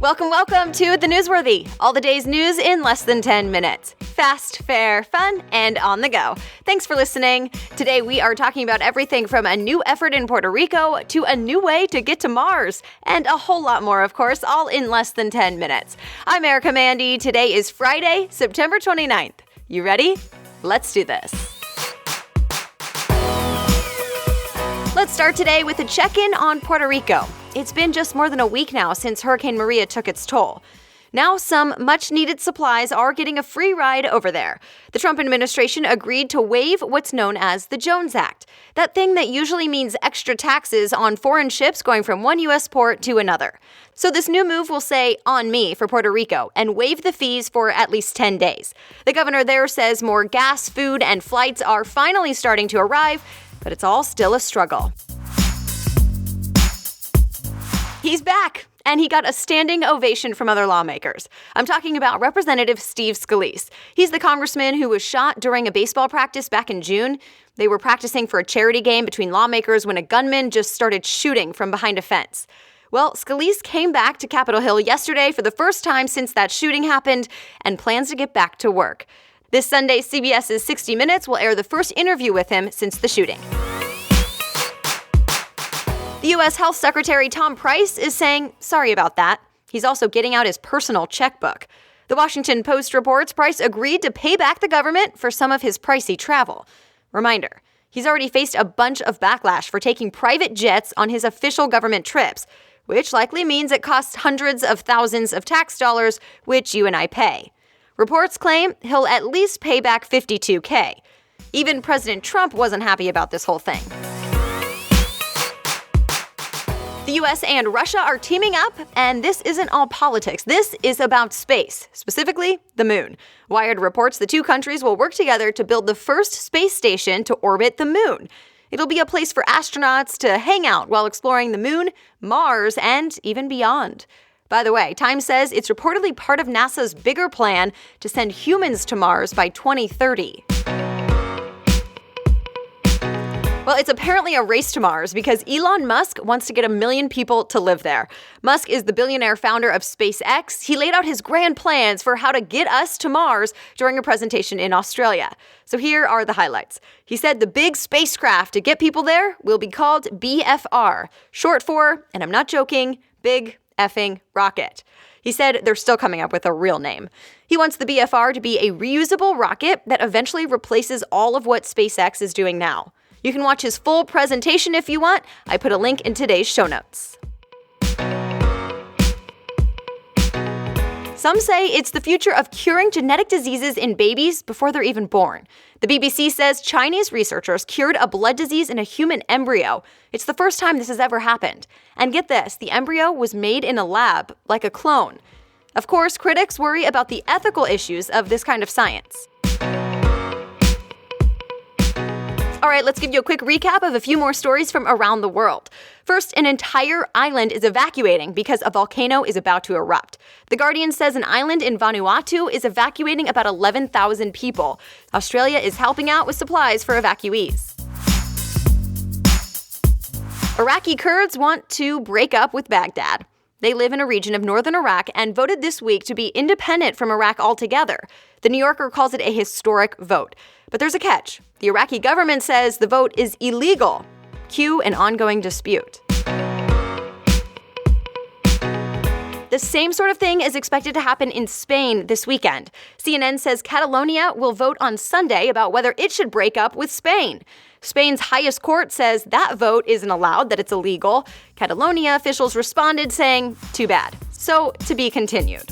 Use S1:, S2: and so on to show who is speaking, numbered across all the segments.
S1: Welcome to The Newsworthy. All the day's news in less than 10 minutes. Fast, fair, fun, and on the go. Thanks for listening. Today we are talking about everything from a new effort in Puerto Rico to a new way to get to Mars, and a whole lot more, of course, all in less than 10 minutes. I'm Erica Mandy. Today is Friday, September 29th. You ready? Let's do this. Let's start today with a check-in on Puerto Rico. It's been just more than a week now since Hurricane Maria took its toll. Now some much-needed supplies are getting a free ride over there. The Trump administration agreed to waive what's known as the Jones Act, that thing that usually means extra taxes on foreign ships going from one U.S. port to another. So this new move will say, "on me" for Puerto Rico and waive the fees for at least 10 days. The governor there says more gas, food, and flights are finally starting to arrive, but it's all still a struggle. He's back, and he got a standing ovation from other lawmakers. I'm talking about Representative Steve Scalise. He's the congressman who was shot during a baseball practice back in June. They were practicing for a charity game between lawmakers when a gunman just started shooting from behind a fence. Well, Scalise came back to Capitol Hill yesterday for the first time since that shooting happened and plans to get back to work. This Sunday, CBS's 60 Minutes will air the first interview with him since the shooting. The U.S. Health Secretary Tom Price is saying sorry about that. He's also getting out his personal checkbook. The Washington Post reports Price agreed to pay back the government for some of his pricey travel. Reminder, he's already faced a bunch of backlash for taking private jets on his official government trips, which likely means it costs hundreds of thousands of tax dollars, which you and I pay. Reports claim he'll at least pay back $52K. Even President Trump wasn't happy about this whole thing. The U.S. and Russia are teaming up, and this isn't all politics. This is about space, specifically the moon. Wired reports the two countries will work together to build the first space station to orbit the moon. It'll be a place for astronauts to hang out while exploring the moon, Mars, and even beyond. By the way, Time says it's reportedly part of NASA's bigger plan to send humans to Mars by 2030. Well, it's apparently a race to Mars because Elon Musk wants to get 1 million people to live there. Musk is the billionaire founder of SpaceX. He laid out his grand plans for how to get us to Mars during a presentation in Australia. So here are the highlights. He said the big spacecraft to get people there will be called BFR, short for, and I'm not joking, Big Effing Rocket. He said they're still coming up with a real name. He wants the BFR to be a reusable rocket that eventually replaces all of what SpaceX is doing now. You can watch his full presentation if you want. I put a link in today's show notes. Some say it's the future of curing genetic diseases in babies before they're even born. The BBC says Chinese researchers cured a blood disease in a human embryo. It's the first time this has ever happened. And get this, the embryo was made in a lab, like a clone. Of course, critics worry about the ethical issues of this kind of science. All right, let's give you a quick recap of a few more stories from around the world. First, an entire island is evacuating because a volcano is about to erupt. The Guardian says an island in Vanuatu is evacuating about 11,000 people. Australia is helping out with supplies for evacuees. Iraqi Kurds want to break up with Baghdad. They live in a region of northern Iraq and voted this week to be independent from Iraq altogether. The New Yorker calls it a historic vote. But there's a catch. The Iraqi government says the vote is illegal. Cue an ongoing dispute. The same sort of thing is expected to happen in Spain this weekend. CNN says Catalonia will vote on Sunday about whether it should break up with Spain. Spain's highest court says that vote isn't allowed, that it's illegal. Catalonia officials responded saying, too bad. So, to be continued.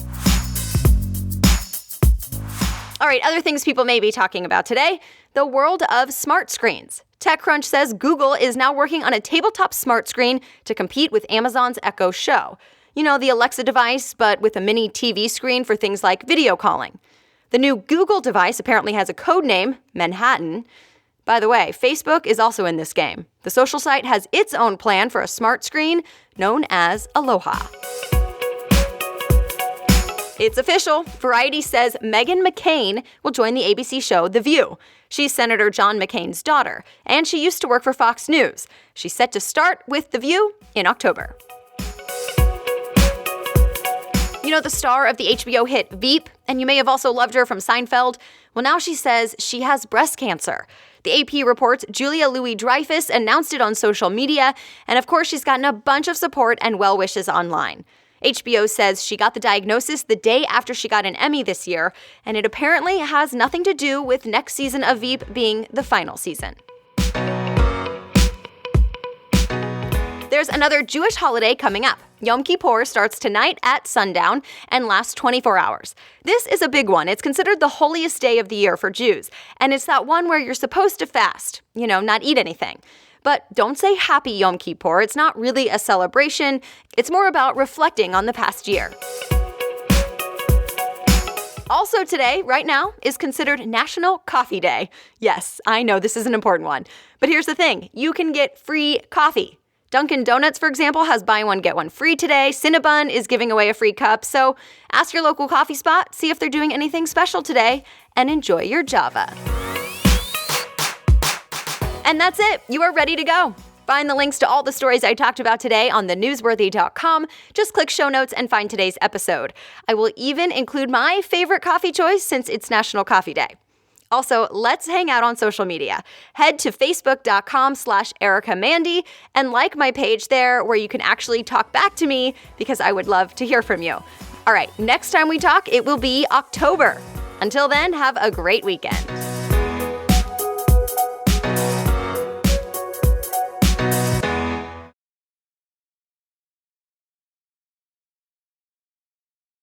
S1: All right, other things people may be talking about today. The world of smart screens. TechCrunch says Google is now working on a tabletop smart screen to compete with Amazon's Echo Show. You know, the Alexa device, but with a mini TV screen for things like video calling. The new Google device apparently has a code name, Manhattan. By the way, Facebook is also in this game. The social site has its own plan for a smart screen known as Aloha. It's official. Variety says Meghan McCain will join the ABC show The View. She's Senator John McCain's daughter, and she used to work for Fox News. She's set to start with The View in October. You know the star of the HBO hit Veep, and you may have also loved her from Seinfeld? Well, now she says she has breast cancer. The AP reports Julia Louis-Dreyfus announced it on social media, and of course she's gotten a bunch of support and well wishes online. HBO says she got the diagnosis the day after she got an Emmy this year, and it apparently has nothing to do with next season of Veep being the final season. There's another Jewish holiday coming up. Yom Kippur starts tonight at sundown and lasts 24 hours. This is a big one. It's considered the holiest day of the year for Jews, and it's that one where you're supposed to fast, not eat anything. But don't say happy Yom Kippur. It's not really a celebration. It's more about reflecting on the past year. Also today, right now, is considered National Coffee Day. Yes, I know this is an important one. But here's the thing. You can get free coffee. Dunkin' Donuts, for example, has buy one, get one free today. Cinnabon is giving away a free cup. So ask your local coffee spot, see if they're doing anything special today, and enjoy your Java. And that's it. You are ready to go. Find the links to all the stories I talked about today on thenewsworthy.com. Just click show notes and find today's episode. I will even include my favorite coffee choice since it's National Coffee Day. Also, let's hang out on social media. Head to facebook.com/Erica Mandy and like my page there where you can actually talk back to me because I would love to hear from you. All right, next time we talk, it will be October. Until then, have a great weekend.